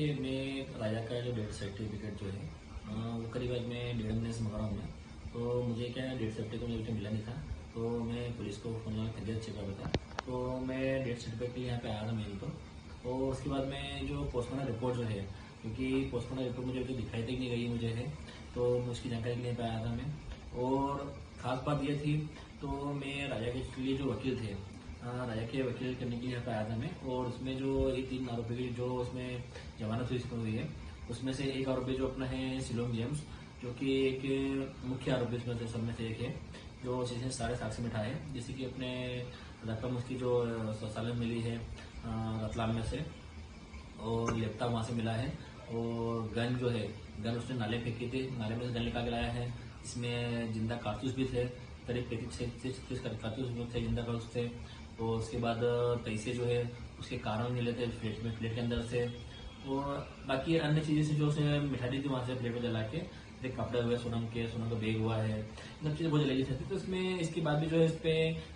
देखिए, मैं राजा का जो डेथ सर्टिफिकेट जो है वो करीब आज मैं 1.5 महीने से मंगा रहा हूँ मैं। तो मुझे क्या है, डेथ सर्टिफिकेट मुझे अभी तक मिला नहीं था। तो मैं पुलिस को फ़ोन लगा तबीयत चेक कर रहा था। तो मैं डेथ सर्टिफिकेट के लिए यहाँ पे आया था मेरे को। और उसके बाद में जो पोस्टमार्टम रिपोर्ट जो है, क्योंकि पोस्टमार्टम रिपोर्ट मुझे अभी दिखाई तक नहीं गई मुझे है, तो मैं उसकी जानकारी के लिए यहाँ पे आया था मैं। और ख़ास बात ये थी, तो मैं राजा के लिए जो वकील थे, राजा के वकील करने के लिए यहाँ पे आया था मैं। और उसमें जो ये 3 आरोपी की जो उसमें जमानत हुई है, उसमें से एक आरोपी जो अपना है शिलोंग जेम्स, जो कि एक मुख्य आरोपी उसमें से सब में से एक है, जो सीधे सारे साक्ष्य में है, जैसे कि अपने रकम उसकी जो शौचालय मिली है रतलाम में से, और लैपटॉप वहाँ से मिला है। और गन जो है, गन उसने नाले फेंकी थी, नाले में से गन निकाल के लाया है। इसमें जिंदा कारतूस भी थे, करीब 35 कारतूस थे, जिंदा कारतूस थे। और उसके बाद पैसे जो है उसके कारण मिले थे फ्लेट के अंदर से। और बाकी अन्य चीजें से जो उसने मिठाई थी वहां से फ्लेट में जला के, जैसे कपड़े हुए सोनम का बैग हुआ है, सब चीजें बहुत जलाई थी। तो इसमें इसके बाद भी जो है इस पे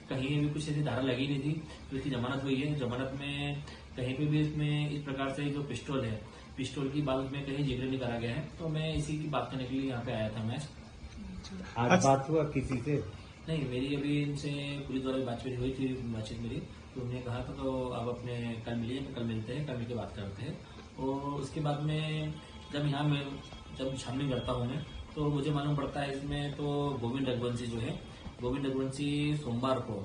कहीं भी कुछ ऐसी धारा लगी नहीं थी। तो इसकी जमानत हुई है। जमानत में कहीं पे भी इसमें इस प्रकार से जो पिस्टल की बात में कहीं जिक्र नहीं करा गया है। तो मैं इसी की बात करने के लिए यहाँ पे आया था मैं। आज बात हुआ किसी से? नहीं, मेरी अभी इनसे पुलिस द्वारा बातचीत हुई थी, बातचीत मेरी। तो उन्होंने कहा था तो आप अपने कल मिलिए, कल मिलते हैं, कल मिलकर बात करते हैं। और उसके बाद में जब छानबीन करता हूँ मैं, तो मुझे मालूम पड़ता है इसमें तो गोविंद रघुवंशी जो है, गोविंद रघुवंशी सोमवार को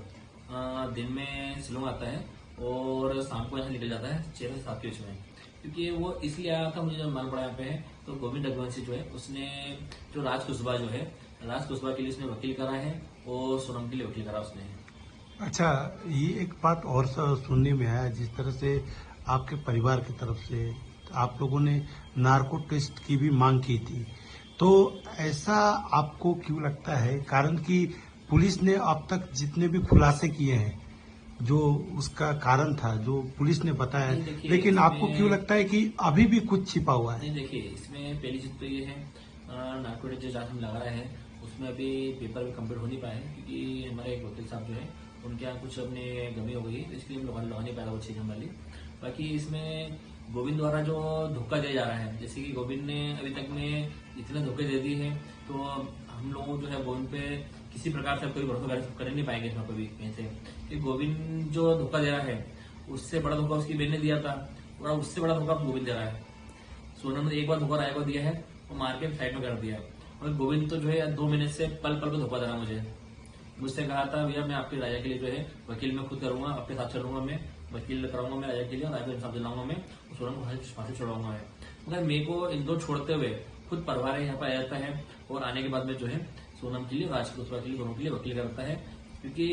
दिन में शिलोंग आता है और शाम को यहाँ निकल जाता है 6 से 7 के बीच में। क्योंकि वो इसलिए आया था, मुझे जब मालूम पड़ा यहाँ पे है, तो गोविंद रघुवंशी जो है उसने जो राज कुशवाहा जो है, राज कुशवाहा के लिए उसने वकील करा है और सोनम के लिए वकील करा उसने। अच्छा, ये एक बात और सुनने में आया, जिस तरह से आपके परिवार की तरफ से आप लोगों ने नार्को टेस्ट की भी मांग की थी, तो ऐसा आपको क्यों लगता है? कारण कि पुलिस ने अब तक जितने भी खुलासे किए हैं, जो उसका कारण था, जो पुलिस ने बताया, लेकिन आपको क्यों लगता है कि अभी भी कुछ छिपा हुआ है? नहीं, देखिए, इसमें पहली चीज तो ये है, नार्को टेस्ट जो जांच हम लगा रहे हैं उसमें अभी पेपर भी कंप्लीट हो नहीं पाए, क्योंकि हमारे एक वकील साहब जो है उनके यहाँ कुछ अपने गमी हो गई, तो इसलिए हम लगा नहीं पाया वो चीज हमारी। बाकी इसमें गोविंद द्वारा जो धोखा दिया जा रहा है, जैसे कि गोविंद ने अभी तक में इतने धोखे दे दिए हैं, तो हम लोग जो है गोविंद पे किसी प्रकार से कोई भरोसा कर नहीं पाएंगे इसमें कभी कहीं से। कि गोविंद जो धोखा दे रहा है, उससे बड़ा धोखा उसकी बहन ने दिया था, और उससे बड़ा धोखा गोविंद दे रहा है। सोनम ने एक बार धोखा राय को दिया है, वो मार के साइड में कर दिया है। और गोविंद तो जो है 2 महीने से पल पल पे धोखा दे रहा मुझसे कहा था, भैया मैं आपके राजा के लिए जो है वकील में खुद करूंगा, आपके साथ चलूंगा, मैं वकील कराऊंगा मैं राजा के लिए, राजा को इंसाफ दिलाऊंगा मैं, सोनम को फांसी छुड़ाऊंगा मैं। मगर मेरे को इन दो छोड़ते हुए खुद परिवार यहाँ पर आ जाता है, और आने के बाद में जो है सोनम के लिए, राज कुशवाहा के लिए, दोनों के लिए वकील करता है। क्योंकि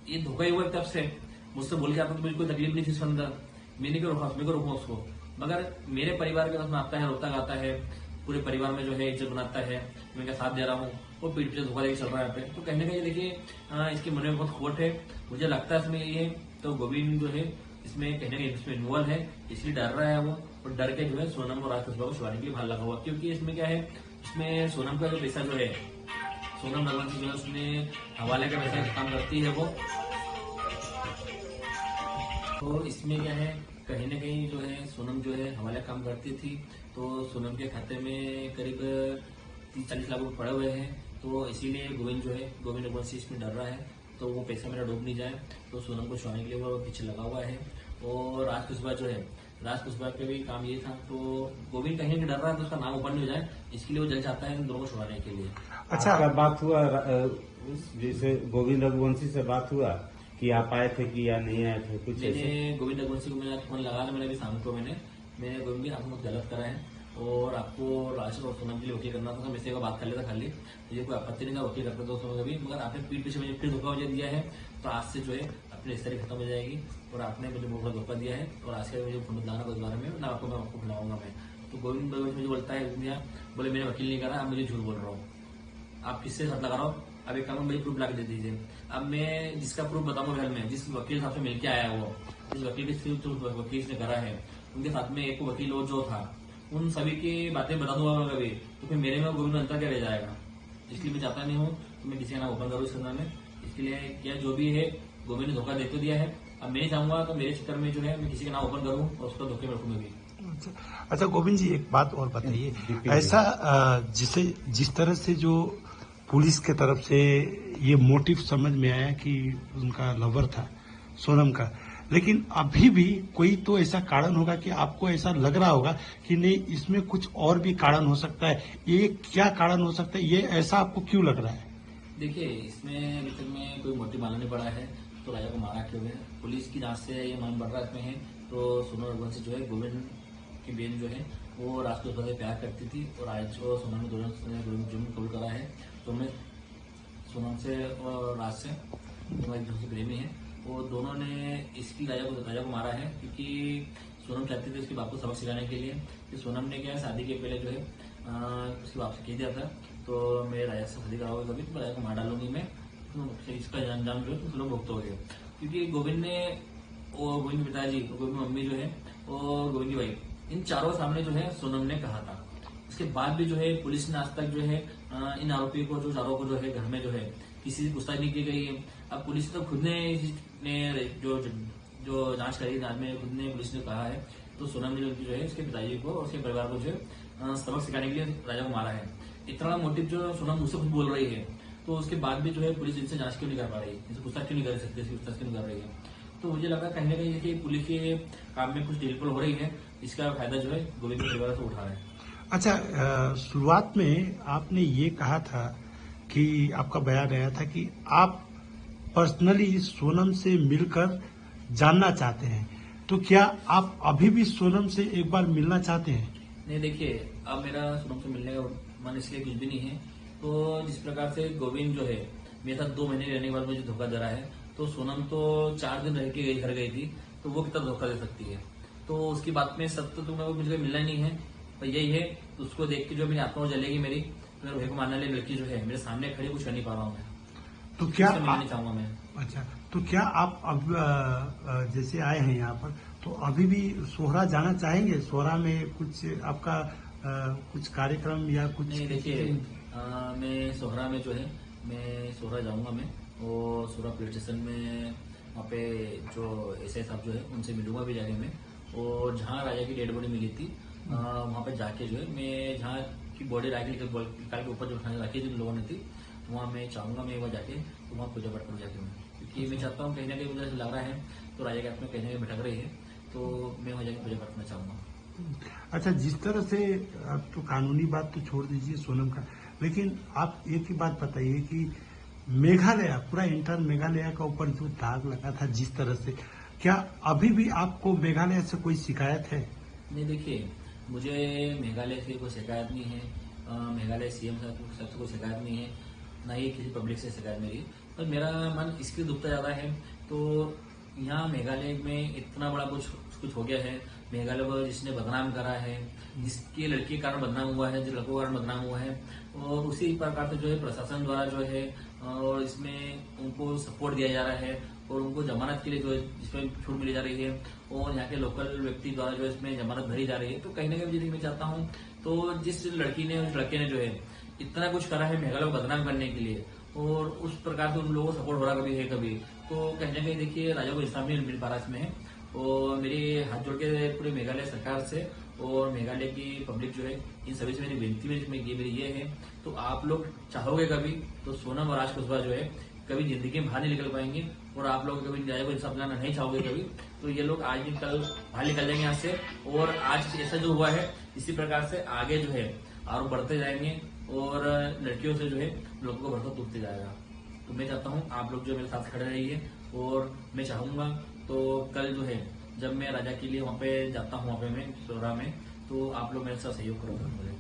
ये धोखा ही हुआ तब से, मुझसे बोल के आता तो मुझे कोई तकलीफ नहीं थी इसके अंदर, मैंने क्यों रोका उसको। मगर मेरे परिवार के साथ में आता है, रोता गाता है, पूरे परिवार में जो है इज्जत बनाता है, मैं इनका साथ दे रहा हूँ, वो पीठ पीछे धोखा देकर चल रहा है यहाँ पे। तो कहने का ये देखिए, इसके मन में बहुत खोट है, मुझे लगता है इसमें ये। तो गोविंद जो है इसमें कहने का इसमें इन्वॉल्व है, इसलिए डर रहा है वो, और डर के जो है सोनम और राज कुशवाहा को छुड़ाने के लिए बाहर लगा हुआ। क्योंकि इसमें क्या है, इसमें सोनम का जो पैसा जो है, सोनम रघुवंशी जो है उसमें हवाले का पैसा काम करती है वो। तो इसमें क्या है, कहीं ना कहीं जो है सोनम जो है हवाले काम करती थी, तो सोनम के खाते में करीब 30-40 लाख रुपए पड़े हुए हैं। तो इसीलिए गोविंद रघुवंशी इसमें डर रहा है, तो वो पैसा मेरा डूब नहीं जाए, तो सोनम को छुड़ाने के लिए वो पीछे लगा हुआ है। और राज कुशवाहा जो है, राज कुशवाहा का भी काम ये था, तो गोविंद कहीं डर रहा है तो उसका नाम ऊपर नहीं हो जाए, इसके लिए वो जल चाहता है इन दोनों को छुड़ाने के लिए। अच्छा, बात हुआ जैसे गोविंद रघुवंशी से बात हुआ कि आप आए थे कि या नहीं आए थे कुछ? मैंने गोविंद रघुवंशी को मैंने फोन लगा, मैंने अभी शाम को मैंने गोविंद भी आपको गलत करा है, और आपको राज और सोनम के लिए वकील करना था, मैं से बात कर लेता खाली, मुझे कोई आपत्ति नहीं था वकील करते दोस्तों में कभी। मगर आपने पीठ पीछे मुझे फिर धोखा मुझे दिया है, तो आज से जो है अपनी हिस्ट्री खत्म हो जाएगी, और आपने मुझे बहुत धोखा दिया है, और आज के मुझे फोन बदलाना कोई बारे में ना, मैं आपको बुलाऊंगा मैं। तो गोविंद मुझे बोलता है, बोले मैंने वकील नहीं करा, अब मुझे झूठ बोल रहा हूँ, आप किससे साथ लगा रहा हो, अब एक काम मुझे प्रूफ ला के दे दीजिए। अब मैं जिसका प्रूफ बताऊंगा घर में, जिस वकील साहब से मिलकर आया वो, जिस वकील के वकील ने करा है, उनके साथ में एक वकील और जो था, उन सभी की बातें बता दूंगा मैं कभी, तो फिर मेरे में गोविंद अंतर क्या रह जाएगा। इसलिए मैं चाहता नहीं हूँ कि मैं किसी का नाम ओपन करूँ इस अंदर में। इसके लिए क्या जो भी है, गोविंद ने धोखा दे तो दिया है, अब मैं नहीं चाहूंगा तो मेरे चक्कर में जो है मैं किसी का नाम ओपन करूँ और उसका धोखे में रखूँ मैं भी। अच्छा गोविंद जी, एक बात और बताइए, ऐसा जिस तरह से जो पुलिस के तरफ से ये मोटिव समझ में आया कि उनका लवर था सोनम का, लेकिन अभी भी कोई तो ऐसा कारण होगा कि आपको ऐसा लग रहा होगा कि नहीं, इसमें कुछ और भी कारण हो सकता है, ये क्या कारण हो सकता है, ये ऐसा आपको क्यों लग रहा है? देखिए, इसमें अभी तक में कोई मोटिव मालूम नहीं पड़ा है, तो राजा को मारा क्यों है। पुलिस की जांच से ये मालूम पड़ रहा है तो सोनम रघुवंशी जो है गोविंद की बेन जो है वो राज को थोड़ा प्यार करती थी, और आज को सोनम ने दोनों जुर्म कबूल करा है। तो मैं सोनम से और राज से दोनों एक दूसरे से प्रेमी है, वो दोनों ने इसकी राजा को मारा है क्योंकि सोनम चाहती थी उसके बाप को सबक सिखाने के लिए कि सोनम ने क्या है, शादी के पहले जो है उसके बाप से कह दिया था तो मैं राजा से शादी कराओगे कभी तो राजा को मार डालूंगी मैं, तो इसका अंजाम जो है तुम लोग भुगतोगे। क्योंकि गोविंद ने और गोविंद के पिताजी और गोविंद की मम्मी जो है और गोविंद की वाइफ, इन चारों के सामने जो है सोनम ने कहा था। उसके बाद भी जो है पुलिस ने आज तक जो है इन आरोपी को जो चारों को जो है घर में जो है किसी से पूछताछ नहीं की गई है। अब पुलिस तो खुद ने जो जांच करी, जांच में खुद ने पुलिस ने कहा है तो सोनम ने जो है उसके पिताजी को और उसके परिवार को जो है सबक सिखाने के लिए राजा को मारा है। इतना बड़ा मोटिव जो सोनम मुझसे खुद बोल रही है, तो उसके बाद भी जो है पुलिस इनसे जांच क्यों नहीं कर पा रही है, इनसे पूछताछ क्यों नहीं कर सकती, पूछताछ क्यों नहीं कर रही है। तो मुझे लगा कहीं ना कहीं कि पुलिस के काम में कुछ ढीलपुल हो रही है, इसका फायदा जो है गोविंद के परिवार से उठा रहे हैं। अच्छा, शुरुआत में आपने ये कहा था कि आपका बयान आया था कि आप पर्सनली सोनम से मिलकर जानना चाहते हैं, तो क्या आप अभी भी सोनम से एक बार मिलना चाहते हैं? नहीं, देखिए, अब मेरा सोनम से मिलने का मन इसलिए कुछ भी नहीं है। तो जिस प्रकार से गोविंद जो है मेरे साथ 2 महीने रहने के बाद मुझे धोखा दे रहा है, तो सोनम तो 4 दिन रह के घर गई थी, तो वो कितना धोखा दे सकती है। तो उसकी बात में सत्य तो मुझे मिलना ही नहीं है, पर यही है तो उसको देख के जो मेरी आत्मा जलेगी मेरी, तो मेरे भाई को मारने वाली लड़की जो है मेरे सामने खड़ी, कुछ कर नहीं पा रहा हूँ मैं, तो क्या मिलना चाहूंगा मैं। अच्छा, तो क्या आप अब जैसे आए हैं यहाँ पर, तो अभी भी सोहरा जाना चाहेंगे? सोहरा में कुछ आपका कुछ कार्यक्रम या कुछ? नहीं, देखिए, मैं सोहरा में जो है मैं सोहरा जाऊंगा मैं, और सोहरा पुलिस स्टेशन में वहाँ पे जो एसआई साहब जो है उनसे मिलूंगा भी जाके मैं, और जहाँ राजा की डेड बॉडी मिली थी वहाँ पे जाके जो है मैं जहाँ की बॉडी निकाल के ऊपर जो उठाने रखी जिन लोगों ने थी, वहाँ मैं चाहूंगा मैं वहाँ जाके तो वहाँ पूजा पाठ करूँ जाके मैं, क्योंकि मैं चाहता हूँ कहीं ना कहीं मुझे ऐसा लग रहा है तो राजा के हाथ में कहीं ना कहीं भटक रही है, तो मैं वहाँ जाके पूजा पाठ करना चाहूंगा। अच्छा, जिस तरह से आप तो कानूनी बात तो छोड़ दीजिए सोनम का, लेकिन आप एक ही बात बताइए कि मेघालय, पूरा इंटर मेघालय का ऊपर जो दाग लगा था जिस तरह से, क्या अभी भी आपको मेघालय से कोई शिकायत है? नहीं, देखिए, मुझे मेघालय से कोई शिकायत नहीं है, मेघालय सीएम साहब से कोई शिकायत नहीं है, ना ही किसी पब्लिक से शिकायत मेरी, पर मेरा मन इसके दुखता ज्यादा है। तो यहाँ मेघालय में इतना बड़ा कुछ हो गया है, मेघालय को जिसने बदनाम करा है, जिसके लड़के के कारण बदनाम हुआ है, जिस लड़कों के कारण बदनाम हुआ है, और उसी प्रकार से जो है प्रशासन द्वारा जो है और इसमें उनको सपोर्ट दिया जा रहा है, और उनको जमानत के लिए जो है इसमें छूट मिली जा रही है, और यहाँ के लोकल व्यक्ति द्वारा जो है इसमें जमानत भरी जा रही है। तो कहीं ना कहीं मैं चाहता हूँ तो जिस लड़की ने उस लड़के ने जो है इतना कुछ करा है मेघालय को बदनाम करने के लिए, और उस प्रकार से उन लोगों को सपोर्ट हो रहा कभी है कभी, तो कहीं ना कहीं देखिए राजा को इंसाफ नहीं मिल पा रहा इसमें है। और मेरे हाथ जोड़ के पूरे मेघालय सरकार से और मेघालय की पब्लिक जो है इन सभी से मेरी विनती मेरी ये है, तो आप लोग चाहोगे कभी तो सोनम और राज कुशवाहा जो है कभी जिंदगी में बाहर नहीं निकल पाएंगे, और आप लोग कभी राजा को इंसाफ दिलाना नहीं चाहोगे कभी, तो ये लोग आज नहीं कल बाहर निकल जाएंगे यहाँ से, और आज ऐसा जो हुआ है इसी प्रकार से आगे जो है आरोप बढ़ते जाएंगे, और लड़कियों से जो है लोगों को भरोसा टूटते जाएगा। तो मैं चाहता हूँ आप लोग जो मेरे साथ खड़े रहिए, और मैं चाहूंगा तो कल जो है जब मैं राजा के लिए वहाँ पे जाता हूँ, वहाँ पे मैं सोहरा में, तो आप लोग मेरे साथ सहयोग करोगे मुझे।